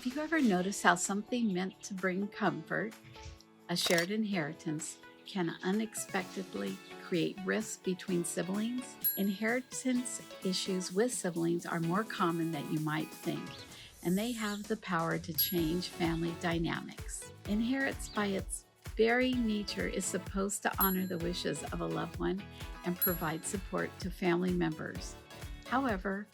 Have you ever noticed how something meant to bring comfort, a shared inheritance, can unexpectedly create rifts between siblings? Inheritance issues with siblings are more common than you might think, and they have the power to change family dynamics. Inheritance, by its very nature, is supposed to honor the wishes of a loved one and provide support to family members. However,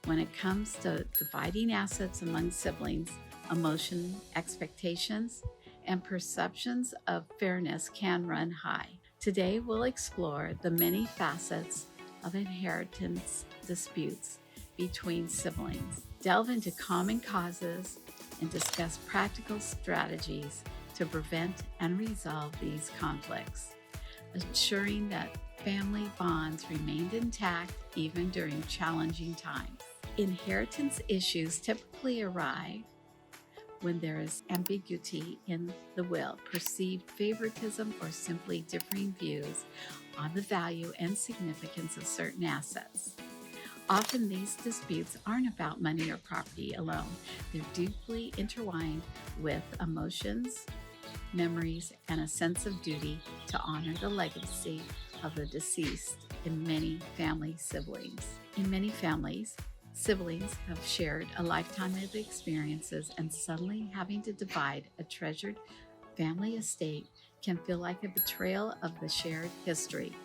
when it comes to dividing assets among siblings, emotion, expectations, and perceptions of fairness can run high. Today, we'll explore the many facets of inheritance disputes between siblings, delve into common causes, and discuss practical strategies to prevent and resolve these conflicts, ensuring that family bonds remained intact even during challenging times. Inheritance issues typically arise when there is ambiguity in the will, perceived favoritism, or simply differing views on the value and significance of certain assets. Often these disputes aren't about money or property alone. They're deeply intertwined with emotions, memories, and a sense of duty to honor the legacy of the deceased in many families, siblings have shared a lifetime of experiences, and suddenly having to divide a treasured family estate can feel like a betrayal of the shared history.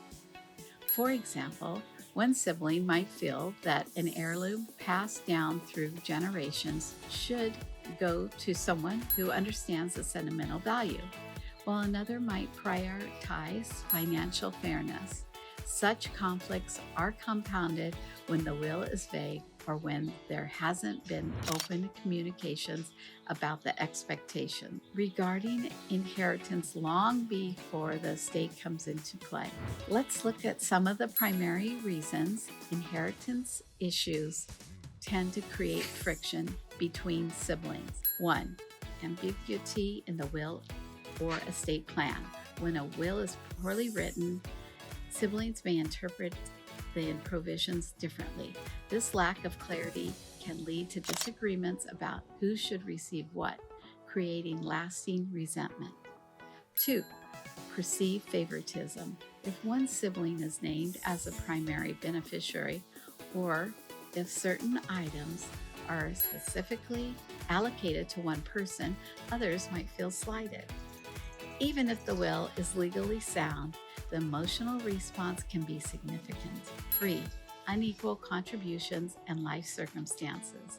For example, one sibling might feel that an heirloom passed down through generations should go to someone who understands the sentimental value, while another might prioritize financial fairness. Such conflicts are compounded when the will is vague or when there hasn't been open communications about the expectation regarding inheritance long before the estate comes into play. Let's look at some of the primary reasons inheritance issues tend to create friction between siblings. 1. Ambiguity in the will or estate plan. When a will is poorly written, siblings may interpret the provisions differently. This lack of clarity can lead to disagreements about who should receive what, creating lasting resentment. 2. Perceived favoritism. If one sibling is named as a primary beneficiary, or if certain items are specifically allocated to one person, others might feel slighted. Even if the will is legally sound, the emotional response can be significant. 3. Unequal contributions and life circumstances.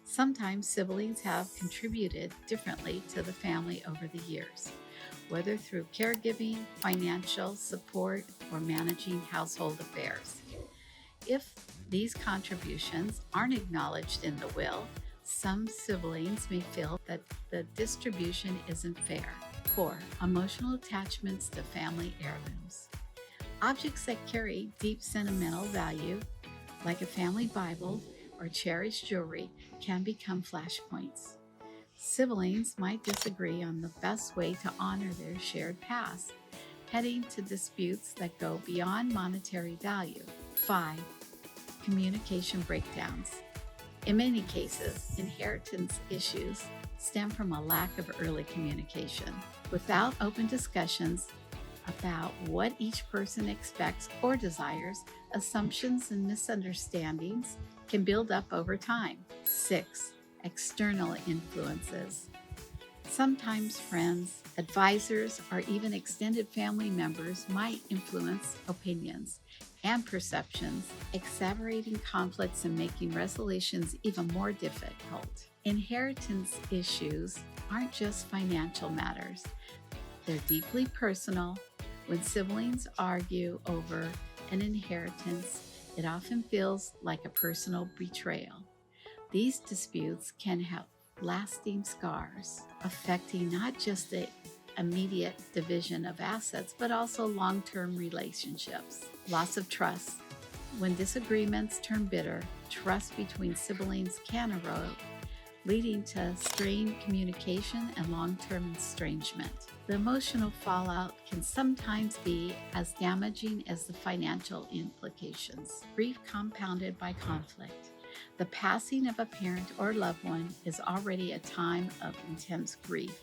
Sometimes siblings have contributed differently to the family over the years, whether through caregiving, financial support, or managing household affairs. If these contributions aren't acknowledged in the will, some siblings may feel that the distribution isn't fair. 4. Emotional attachments to family heirlooms. Objects that carry deep sentimental value, like a family Bible or cherished jewelry, can become flashpoints. Siblings might disagree on the best way to honor their shared past, heading to disputes that go beyond monetary value. 5. Communication breakdowns. In many cases, inheritance issues stem from a lack of early communication. Without open discussions about what each person expects or desires, assumptions and misunderstandings can build up over time. 6. External influences. Sometimes friends, advisors, or even extended family members might influence opinions and perceptions, exacerbating conflicts and making resolutions even more difficult. Inheritance issues aren't just financial matters. They're deeply personal. When siblings argue over an inheritance, it often feels like a personal betrayal. These disputes can have lasting scars, affecting not just the immediate division of assets, but also long-term relationships. Loss of trust. When disagreements turn bitter, trust between siblings can erode, leading to strained communication and long-term estrangement. The emotional fallout can sometimes be as damaging as the financial implications. Grief compounded by conflict. The passing of a parent or loved one is already a time of intense grief.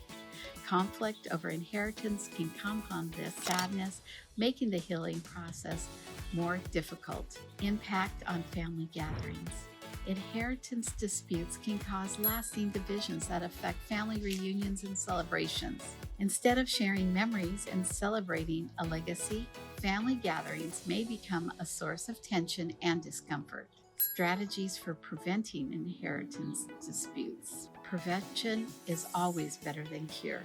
Conflict over inheritance can compound this sadness, making the healing process more difficult. Impact on family gatherings. Inheritance disputes can cause lasting divisions that affect family reunions and celebrations. Instead of sharing memories and celebrating a legacy, family gatherings may become a source of tension and discomfort. Strategies for preventing inheritance disputes. Prevention is always better than cure,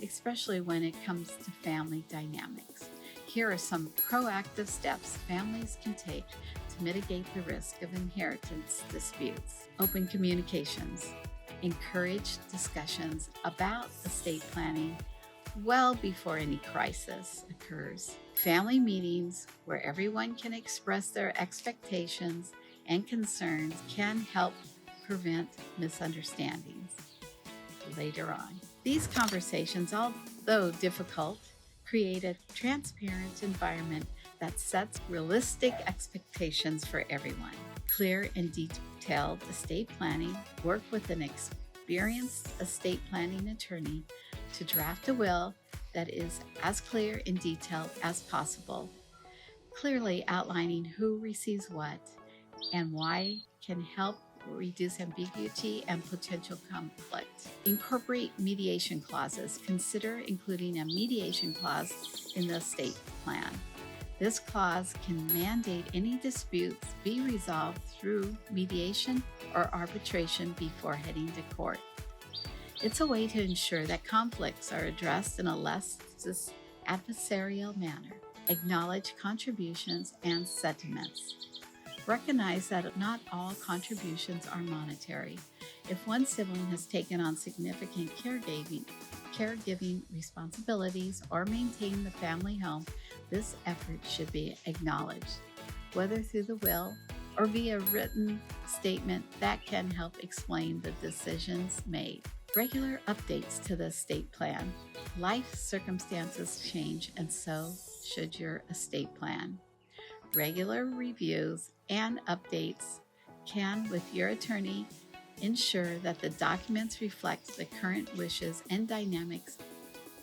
especially when it comes to family dynamics. Here are some proactive steps families can take to mitigate the risk of inheritance disputes. Open communications. Encourage discussions about estate planning well before any crisis occurs. Family meetings where everyone can express their expectations and concerns can help prevent misunderstandings later on. These conversations, although difficult, create a transparent environment that sets realistic expectations for everyone. Clear and detailed estate planning. Work with an experienced estate planning attorney to draft a will that is as clear and detailed as possible, clearly outlining who receives what and why can help reduce ambiguity and potential conflict. Incorporate mediation clauses. Consider including a mediation clause in the estate plan. This clause can mandate any disputes be resolved through mediation or arbitration before heading to court. It's a way to ensure that conflicts are addressed in a less adversarial manner. Acknowledge contributions and sentiments. Recognize that not all contributions are monetary. If one sibling has taken on significant caregiving responsibilities or maintained the family home, this effort should be acknowledged, whether through the will or via written statement that can help explain the decisions made. Regular updates to the estate plan. Life circumstances change, and so should your estate plan. Regular reviews and updates can, with your attorney, ensure that the documents reflect the current wishes and dynamics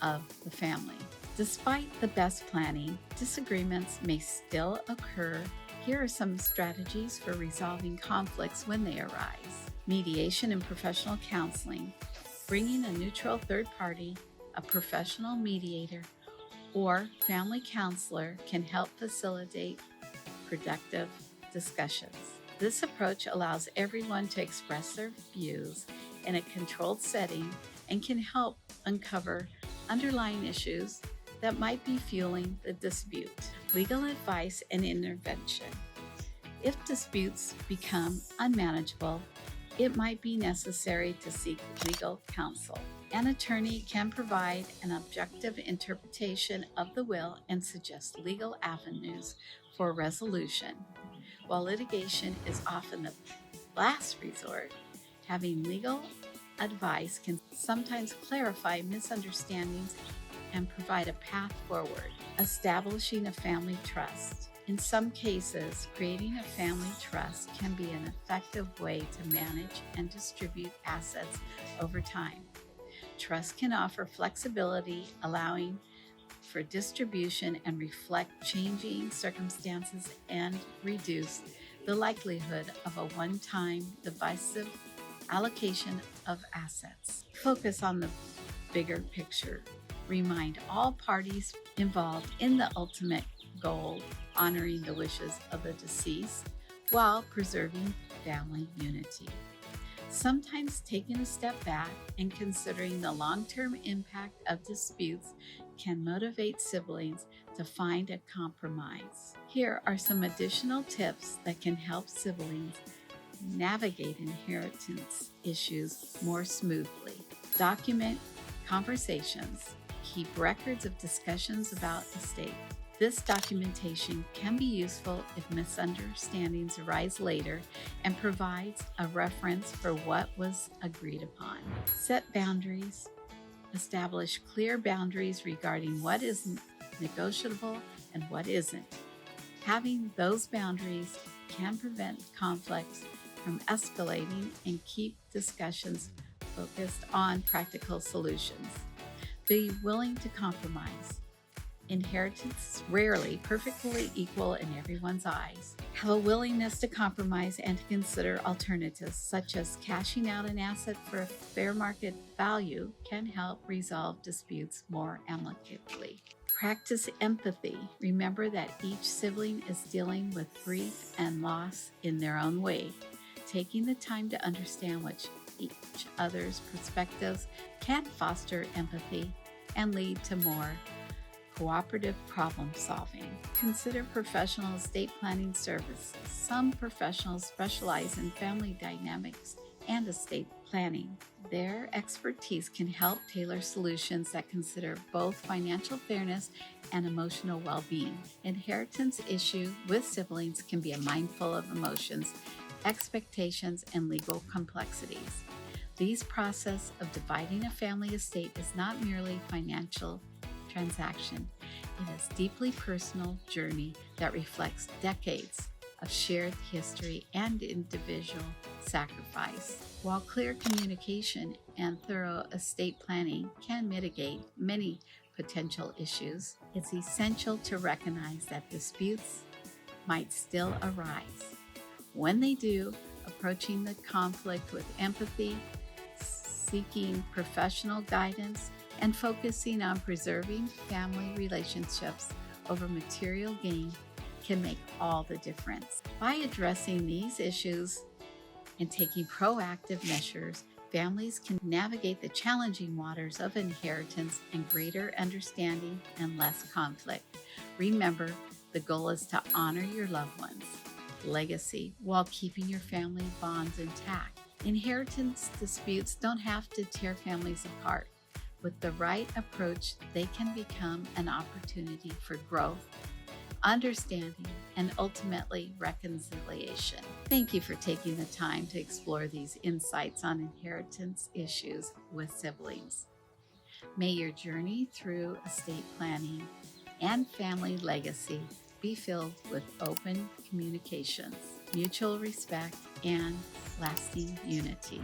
of the family. Despite the best planning, disagreements may still occur. Here are some strategies for resolving conflicts when they arise. Mediation and professional counseling. Bringing a neutral third party, a professional mediator, or family counselor can help facilitate productive discussions. This approach allows everyone to express their views in a controlled setting and can help uncover underlying issues that might be fueling the dispute. Legal advice and intervention. If disputes become unmanageable, it might be necessary to seek legal counsel. An attorney can provide an objective interpretation of the will and suggest legal avenues for resolution. While litigation is often the last resort, having legal advice can sometimes clarify misunderstandings and provide a path forward. Establishing a family trust. In some cases, creating a family trust can be an effective way to manage and distribute assets over time. Trust can offer flexibility, allowing for distribution and reflect changing circumstances and reduce the likelihood of a one-time divisive allocation of assets. Focus on the bigger picture. Remind all parties involved in the ultimate goal, honoring the wishes of the deceased while preserving family unity. Sometimes taking a step back and considering the long-term impact of disputes can motivate siblings to find a compromise. Here are some additional tips that can help siblings navigate inheritance issues more smoothly. Document conversations. Keep records of discussions about estate. This documentation can be useful if misunderstandings arise later and provides a reference for what was agreed upon. Set boundaries. Establish clear boundaries regarding what is negotiable and what isn't. Having those boundaries can prevent conflicts from escalating and keep discussions focused on practical solutions. Be willing to compromise. Inheritance is rarely perfectly equal in everyone's eyes. Have a willingness to compromise and to consider alternatives, such as cashing out an asset for a fair market value, can help resolve disputes more amicably. Practice empathy. Remember that each sibling is dealing with grief and loss in their own way. Taking the time to understand each other's perspectives can foster empathy and lead to more cooperative problem solving. Consider professional estate planning services. Some professionals specialize in family dynamics and estate planning. Their expertise can help tailor solutions that consider both financial fairness and emotional well-being. Inheritance issue with siblings can be a mindful of emotions, expectations, and legal complexities. This process of dividing a family estate is not merely financial transaction. It is a deeply personal journey that reflects decades of shared history and individual sacrifice. While clear communication and thorough estate planning can mitigate many potential issues, it's essential to recognize that disputes might still arise. When they do, approaching the conflict with empathy, seeking professional guidance, and focusing on preserving family relationships over material gain can make all the difference. By addressing these issues and taking proactive measures, families can navigate the challenging waters of inheritance and greater understanding and less conflict. Remember, the goal is to honor your loved ones' legacy while keeping your family bonds intact. Inheritance disputes don't have to tear families apart. With the right approach, they can become an opportunity for growth, understanding, and ultimately reconciliation. Thank you for taking the time to explore these insights on inheritance issues with siblings. May your journey through estate planning and family legacy be filled with open communications, mutual respect, and lasting unity.